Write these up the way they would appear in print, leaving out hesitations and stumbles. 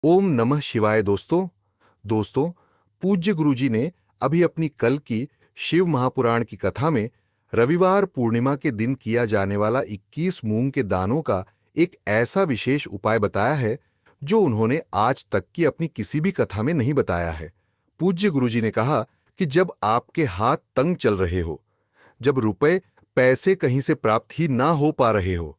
ओम नमः शिवाय। दोस्तों, पूज्य गुरुजी ने अभी अपनी कल की शिव महापुराण की कथा में रविवार पूर्णिमा के दिन किया जाने वाला 21 मूंग के दानों का एक ऐसा विशेष उपाय बताया है जो उन्होंने आज तक की अपनी किसी भी कथा में नहीं बताया है। पूज्य गुरुजी ने कहा कि जब आपके हाथ तंग चल रहे हो, जब रुपए पैसे कहीं से प्राप्त ही ना हो पा रहे हो,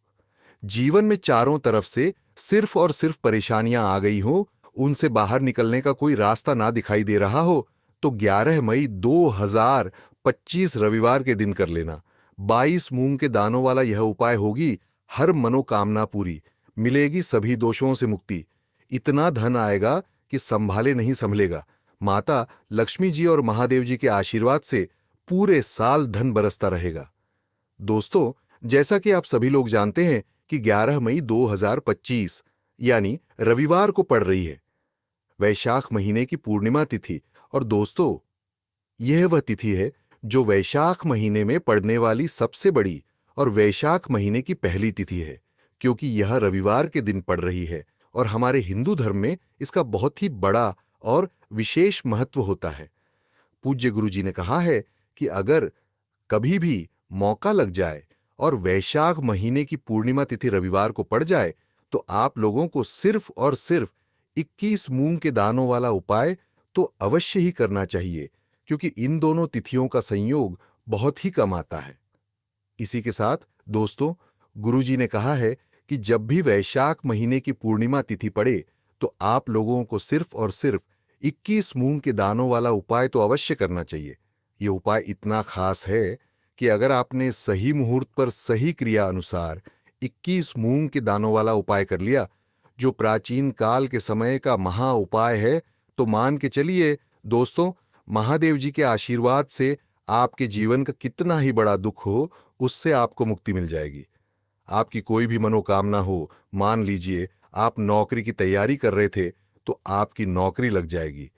जीवन में चारों तरफ से सिर्फ और सिर्फ परेशानियां आ गई हो, उनसे बाहर निकलने का कोई रास्ता ना दिखाई दे रहा हो, तो 11 मई 2025 रविवार के दिन कर लेना। 22 मूंग के दानों वाला यह उपाय होगी हर मनोकामना पूरी, मिलेगी सभी दोषों से मुक्ति। इतना धन आएगा कि संभाले नहीं संभलेगा। माता लक्ष्मी जी और महादेव जी के आशीर्वाद से पूरे साल धन बरसता रहेगा। दोस्तों, जैसा कि आप सभी लोग जानते हैं कि 11 मई 2025 यानी रविवार को पड़ रही है वैशाख महीने की पूर्णिमा तिथि। और दोस्तों, यह वह तिथि है जो वैशाख महीने में पड़ने वाली सबसे बड़ी और वैशाख महीने की पहली तिथि है, क्योंकि यह रविवार के दिन पड़ रही है और हमारे हिंदू धर्म में इसका बहुत ही बड़ा और विशेष महत्व होता है। पूज्य गुरु जी ने कहा है कि अगर कभी भी मौका लग जाए और वैशाख महीने की पूर्णिमा तिथि रविवार को पड़ जाए, तो आप लोगों को सिर्फ और सिर्फ 21 मूंग के दानों वाला उपाय तो अवश्य ही करना चाहिए, क्योंकि इन दोनों तिथियों का संयोग बहुत ही कम आता है। इसी के साथ दोस्तों, गुरुजी ने कहा है कि जब भी वैशाख महीने की पूर्णिमा तिथि पड़े, तो आप लोगों को सिर्फ और सिर्फ 21 मूंग के दानों वाला उपाय तो अवश्य करना चाहिए। ये उपाय इतना खास है कि अगर आपने सही मुहूर्त पर सही क्रिया अनुसार 21 मूंग के दानों वाला उपाय कर लिया, जो प्राचीन काल के समय का महा उपाय है, तो मान के चलिए दोस्तों, महादेव जी के आशीर्वाद से आपके जीवन का कितना ही बड़ा दुख हो, उससे आपको मुक्ति मिल जाएगी। आपकी कोई भी मनोकामना हो, मान लीजिए आप नौकरी की तैयारी कर रहे थे, तो आपकी नौकरी लग जाएगी।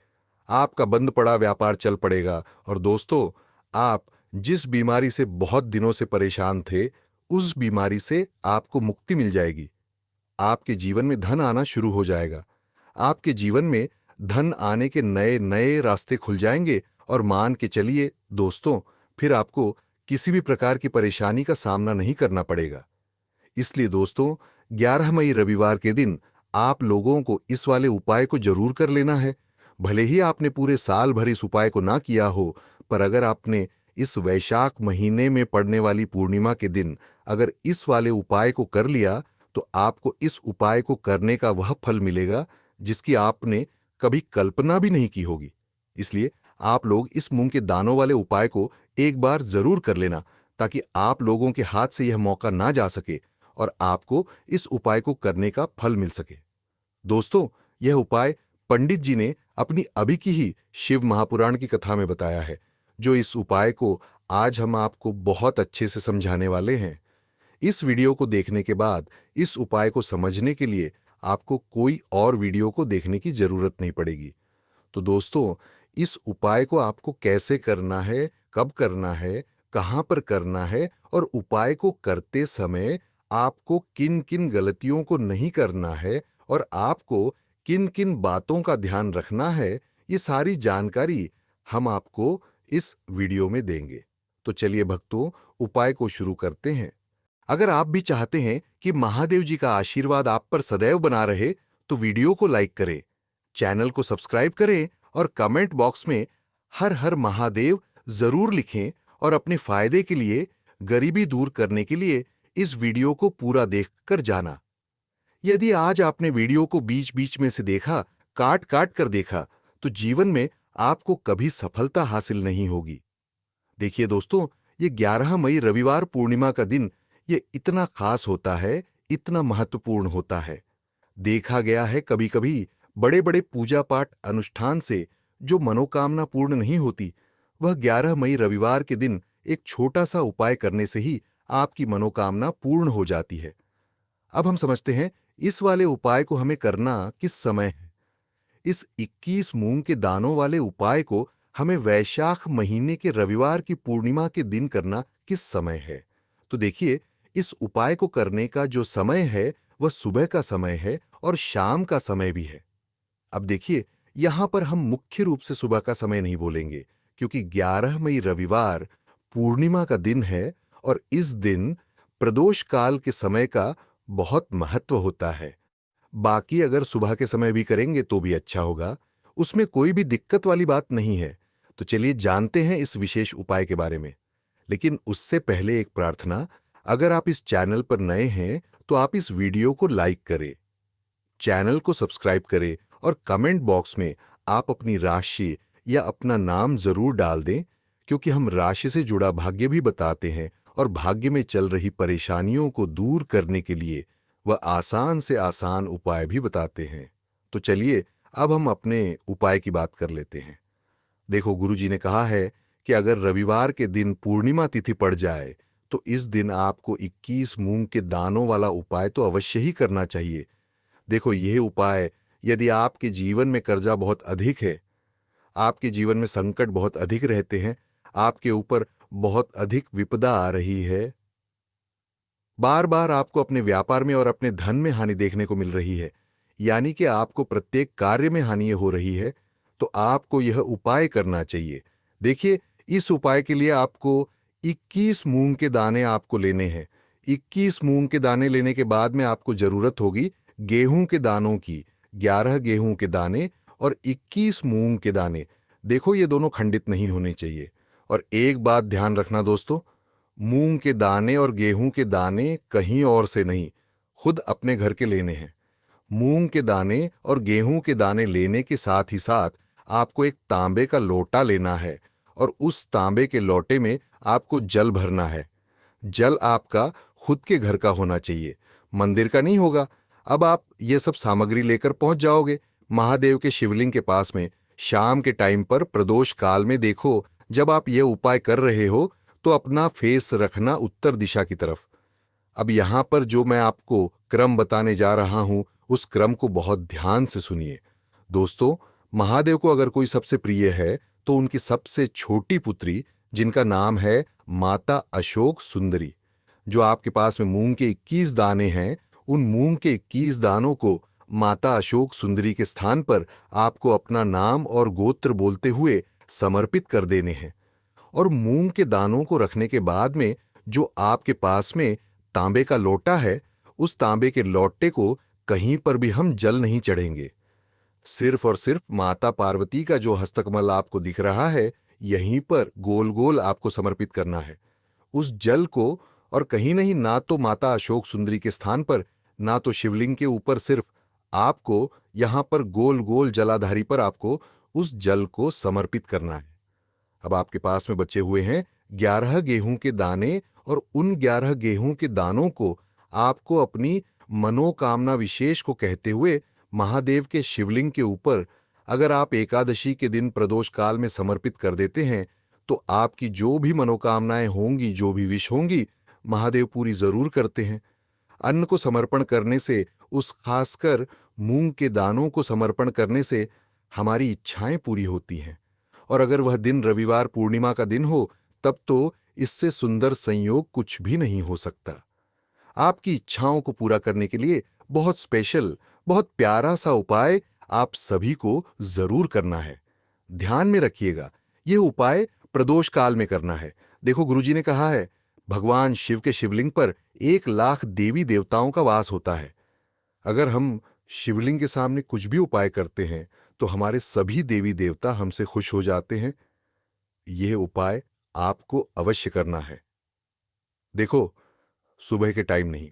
आपका बंद पड़ा व्यापार चल पड़ेगा। और दोस्तों, आप जिस बीमारी से बहुत दिनों से परेशान थे, उस बीमारी से आपको मुक्ति मिल जाएगी। आपके जीवन में धन आना शुरू हो जाएगा। आपके जीवन में धन आने के नए नए रास्ते खुल जाएंगे और मान के चलिए दोस्तों, फिर आपको किसी भी प्रकार की परेशानी का सामना नहीं करना पड़ेगा। इसलिए दोस्तों, 11 मई रविवार के दिन आप लोगों को इस वाले उपाय को जरूर कर लेना है। भले ही आपने पूरे साल भर इस उपाय को ना किया हो, पर अगर आपने इस वैशाख महीने में पड़ने वाली पूर्णिमा के दिन अगर इस वाले उपाय को कर लिया, तो आपको इस उपाय को करने का वह फल मिलेगा जिसकी आपने कभी कल्पना भी नहीं की होगी। इसलिए आप लोग इस मूंग के दानों वाले उपाय को एक बार जरूर कर लेना, ताकि आप लोगों के हाथ से यह मौका ना जा सके और आपको इस उपाय को करने का फल मिल सके। दोस्तों, यह उपाय पंडित जी ने अपनी अभी की ही शिव महापुराण की कथा में बताया है, जो इस उपाय को आज हम आपको बहुत अच्छे से समझाने वाले हैं। इस वीडियो को देखने के बाद इस उपाय को समझने के लिए आपको कोई और वीडियो को देखने की जरूरत नहीं पड़ेगी। तो दोस्तों, इस उपाय को आपको कैसे करना है, कब करना है, कहां पर करना है और उपाय को करते समय आपको किन किन गलतियों को नहीं करना है और आपको किन किन बातों का ध्यान रखना है, ये सारी जानकारी हम आपको इस वीडियो में देंगे। तो चलिए भक्तों, उपाय को शुरू करते हैं। अगर आप भी चाहते हैं कि महादेव जी का आशीर्वाद आप पर सदैव बना रहे, तो वीडियो को लाइक करें, चैनल को सब्सक्राइब करें और कमेंट बॉक्स में हर हर महादेव जरूर लिखें। और अपने फायदे के लिए, गरीबी दूर करने के लिए इस वीडियो को पूरा देखकर जाना। यदि आज आपने वीडियो को बीच बीच में से देखा, काट काट कर देखा, तो जीवन में आपको कभी सफलता हासिल नहीं होगी। देखिए दोस्तों, ये 11 मई रविवार पूर्णिमा का दिन ये इतना खास होता है, इतना महत्वपूर्ण होता है। देखा गया है कभी कभी बड़े बड़े पूजा पाठ अनुष्ठान से जो मनोकामना पूर्ण नहीं होती, वह 11 मई रविवार के दिन एक छोटा सा उपाय करने से ही आपकी मनोकामना पूर्ण हो जाती है। अब हम समझते हैं इस वाले उपाय को हमें करना किस समय है। इस 21 मूंग के दानों वाले उपाय को हमें वैशाख महीने के रविवार की पूर्णिमा के दिन करना किस समय है। तो देखिए, इस उपाय को करने का जो समय है वह सुबह का समय है और शाम का समय भी है। अब देखिए, यहां पर हम मुख्य रूप से सुबह का समय नहीं बोलेंगे, क्योंकि 11 मई रविवार पूर्णिमा का दिन है और इस दिन प्रदोष काल के समय का बहुत महत्व होता है। बाकी अगर सुबह के समय भी करेंगे तो भी अच्छा होगा, उसमें कोई भी दिक्कत वाली बात नहीं है। तो चलिए जानते हैं इस विशेष उपाय के बारे में। लेकिन उससे पहले एक प्रार्थना, अगर आप इस चैनल पर नए हैं तो आप इस वीडियो को लाइक करें, चैनल को सब्सक्राइब करें और कमेंट बॉक्स में आप अपनी राशि या अपना नाम जरूर डाल दें, क्योंकि हम राशि से जुड़ा भाग्य भी बताते हैं और भाग्य में चल रही परेशानियों को दूर करने के लिए वह आसान से आसान उपाय भी बताते हैं। तो चलिए अब हम अपने उपाय की बात कर लेते हैं। देखो, गुरुजी ने कहा है कि अगर रविवार के दिन पूर्णिमा तिथि पड़ जाए तो इस दिन आपको 21 मूंग के दानों वाला उपाय तो अवश्य ही करना चाहिए। देखो, यह उपाय यदि आपके जीवन में कर्जा बहुत अधिक है, आपके जीवन में संकट बहुत अधिक रहते हैं, आपके ऊपर बहुत अधिक विपदा आ रही है, बार बार आपको अपने व्यापार में और अपने धन में हानि देखने को मिल रही है, यानी कि आपको प्रत्येक कार्य में हानि हो रही है, तो आपको यह उपाय करना चाहिए। देखिए, इस उपाय के लिए आपको 21 मूंग के दाने आपको लेने हैं। 21 मूंग के दाने लेने के बाद में आपको जरूरत होगी गेहूं के दानों की। 11 गेहूं के दाने और 21 मूंग के दाने। देखो, ये दोनों खंडित नहीं होने चाहिए। और एक बात ध्यान रखना दोस्तों, मूंग के दाने और गेहूं के दाने कहीं और से नहीं, खुद अपने घर के लेने हैं। मूंग के दाने और गेहूं के दाने लेने के साथ ही साथ आपको एक तांबे का लोटा लेना है और उस तांबे के लोटे में आपको जल भरना है। जल आपका खुद के घर का होना चाहिए, मंदिर का नहीं होगा। अब आप ये सब सामग्री लेकर पहुंच जाओगे महादेव के शिवलिंग के पास में। शाम के टाइम पर प्रदोष काल में देखो, जब आप ये उपाय कर रहे हो तो अपना फेस रखना उत्तर दिशा की तरफ। अब यहां पर जो मैं आपको क्रम बताने जा रहा हूं, उस क्रम को बहुत ध्यान से सुनिए। दोस्तों, महादेव को अगर कोई सबसे प्रिय है तो उनकी सबसे छोटी पुत्री, जिनका नाम है माता अशोक सुंदरी, जो आपके पास में मूंग के 21 दाने हैं, उन मूंग के 21 दानों को माता अशोक सुंदरी के स्थान पर आपको अपना नाम और गोत्र बोलते हुए समर्पित कर देने हैं। और मूंग के दानों को रखने के बाद में जो आपके पास में तांबे का लोटा है, उस तांबे के लोटे को कहीं पर भी हम जल नहीं चढ़ेंगे। सिर्फ और सिर्फ माता पार्वती का जो हस्तकमल आपको दिख रहा है, यहीं पर गोल गोल आपको समर्पित करना है उस जल को। और कहीं नहीं, ना तो माता अशोक सुंदरी के स्थान पर, ना तो शिवलिंग के ऊपर, सिर्फ आपको यहां पर गोल गोल जलाधारी पर आपको उस जल को समर्पित करना है। अब आपके पास में बचे हुए हैं 11 गेहूं के दाने और उन 11 गेहूं के दानों को आपको अपनी मनोकामना विशेष को कहते हुए महादेव के शिवलिंग के ऊपर, अगर आप एकादशी के दिन प्रदोष काल में समर्पित कर देते हैं तो आपकी जो भी मनोकामनाएं होंगी, जो भी विश होंगी, महादेव पूरी जरूर करते हैं। अन्न को समर्पण करने से, उस खासकर मूंग के दानों को समर्पण करने से हमारी इच्छाएं पूरी होती हैं। और अगर वह दिन रविवार पूर्णिमा का दिन हो, तब तो इससे सुंदर संयोग कुछ भी नहीं हो सकता। आपकी इच्छाओं को पूरा करने के लिए बहुत स्पेशल, बहुत प्यारा सा उपाय आप सभी को जरूर करना है। ध्यान में रखिएगा, यह उपाय प्रदोष काल में करना है। देखो, गुरुजी ने कहा है, भगवान शिव के शिवलिंग पर 1 लाख देवी देवताओं का वास होता है। अगर हम शिवलिंग के सामने कुछ भी उपाय करते हैं तो हमारे सभी देवी देवता हमसे खुश हो जाते हैं। यह उपाय आपको अवश्य करना है। देखो, सुबह के टाइम नहीं,